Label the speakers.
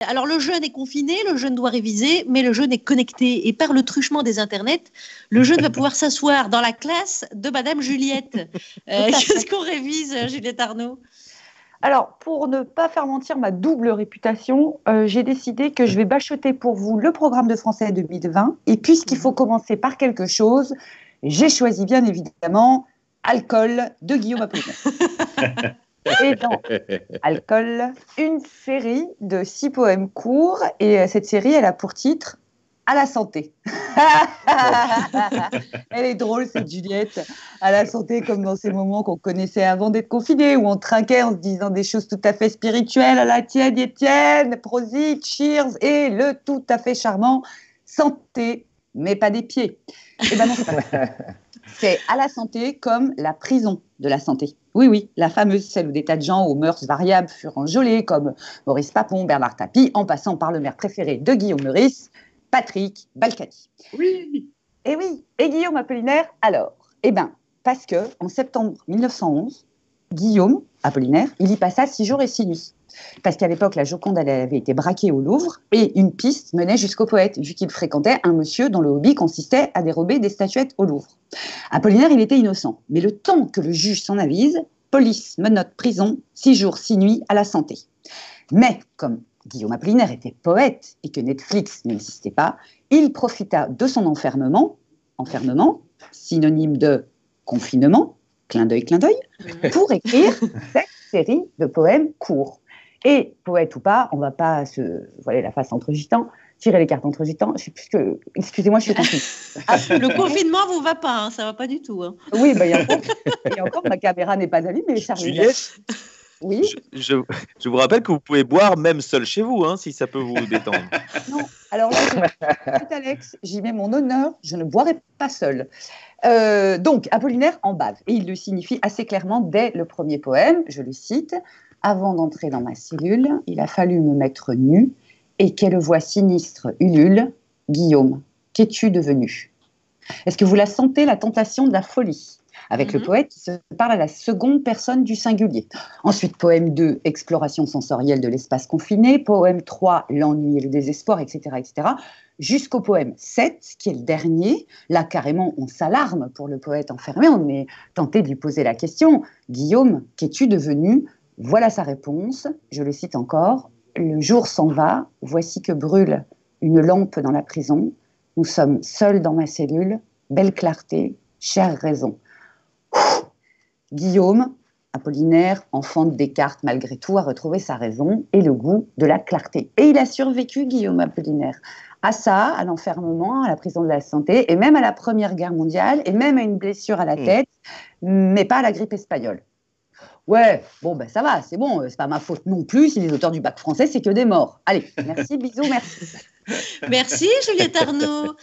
Speaker 1: Alors le jeune est confiné, le jeune doit réviser, mais le jeune est connecté. Et par le truchement des internets, le jeune va pouvoir s'asseoir dans la classe de Madame Juliette. Qu'est-ce qu'on révise, Juliette Arnaud?
Speaker 2: Alors, pour ne pas faire mentir ma double réputation, j'ai décidé que je vais bachoter pour vous le programme de français 2020. Et puisqu'il faut commencer par quelque chose, j'ai choisi bien évidemment Alcool de Guillaume Apollinaire. Et dans Alcool, une série de 6 poèmes courts. Et cette série, elle a pour titre À la santé. Elle est drôle, cette Juliette. À la santé, comme dans ces moments qu'on connaissait avant d'être confinés, où on trinquait en se disant des choses tout à fait spirituelles, à la tienne, Étienne, Prosit, Cheers, et le tout à fait charmant santé, mais pas des pieds. Eh ben non, c'est pas ça. C'est à la santé comme la prison de la santé. Oui, oui, la fameuse, celle où des tas de gens aux mœurs variables furent enjolés, comme Maurice Papon, Bernard Tapie, en passant par le maire préféré de Guillaume Meurice, Patrick Balkany.
Speaker 3: Oui.
Speaker 2: Et oui, et Guillaume Apollinaire, alors? Eh bien, parce que en septembre 1911, Guillaume Apollinaire, il y passa 6 jours et 6 nuits. Parce qu'à l'époque, la Joconde elle avait été braquée au Louvre et une piste menait jusqu'au poète, vu qu'il fréquentait un monsieur dont le hobby consistait à dérober des statuettes au Louvre. Apollinaire, il était innocent. Mais le temps que le juge s'en avise, police, menottes, prison, 6 jours, 6 nuits à la santé. Mais comme Guillaume Apollinaire était poète et que Netflix n'existait pas, il profita de son enfermement, synonyme de confinement, clin d'œil, pour écrire cette série de poèmes courts. Et poète ou pas, on ne va pas se voiler la face entre gitans, tirer les cartes entre gitans. Je sais plus que... Excusez-moi, je suis confuse.
Speaker 1: Le confinement vous va pas, hein, ça va pas du tout. Hein.
Speaker 2: Oui, bah, il y a encore, ma caméra n'est pas allumée, Charlie.
Speaker 3: Juliette,
Speaker 2: oui.
Speaker 3: je vous rappelle que vous pouvez boire même seul chez vous, hein, si ça peut vous détendre.
Speaker 2: Non, alors là, Alex, j'y mets mon honneur, je ne boirai pas seul. Donc, Apollinaire en bave, et il le signifie assez clairement dès le premier poème, je le cite. Avant d'entrer dans ma cellule, il a fallu me mettre nu, et quelle voix sinistre ulule, Guillaume, qu'es-tu devenu? Est-ce que vous la sentez, la tentation de la folie? Avec le poète qui se parle à la seconde personne du singulier. Ensuite, poème 2, exploration sensorielle de l'espace confiné. Poème 3, l'ennui et le désespoir, etc., etc. Jusqu'au poème 7, qui est le dernier. Là, carrément, on s'alarme pour le poète enfermé. On est tenté de lui poser la question. Guillaume, qu'es-tu devenu? Voilà sa réponse. Je le cite encore. Le jour s'en va. Voici que brûle une lampe dans la prison. Nous sommes seuls dans ma cellule. Belle clarté, chère raison. Guillaume Apollinaire, enfant de Descartes malgré tout, a retrouvé sa raison et le goût de la clarté. Et il a survécu, Guillaume Apollinaire, à ça, à l'enfermement, à la prison de la santé, et même à la Première Guerre mondiale, et même à une blessure à la tête, mais pas à la grippe espagnole. Ouais, bon, ben ça va, c'est bon, c'est pas ma faute non plus si les auteurs du bac français, c'est que des morts. Allez, merci, bisous, merci.
Speaker 1: Merci, Juliette Arnaud.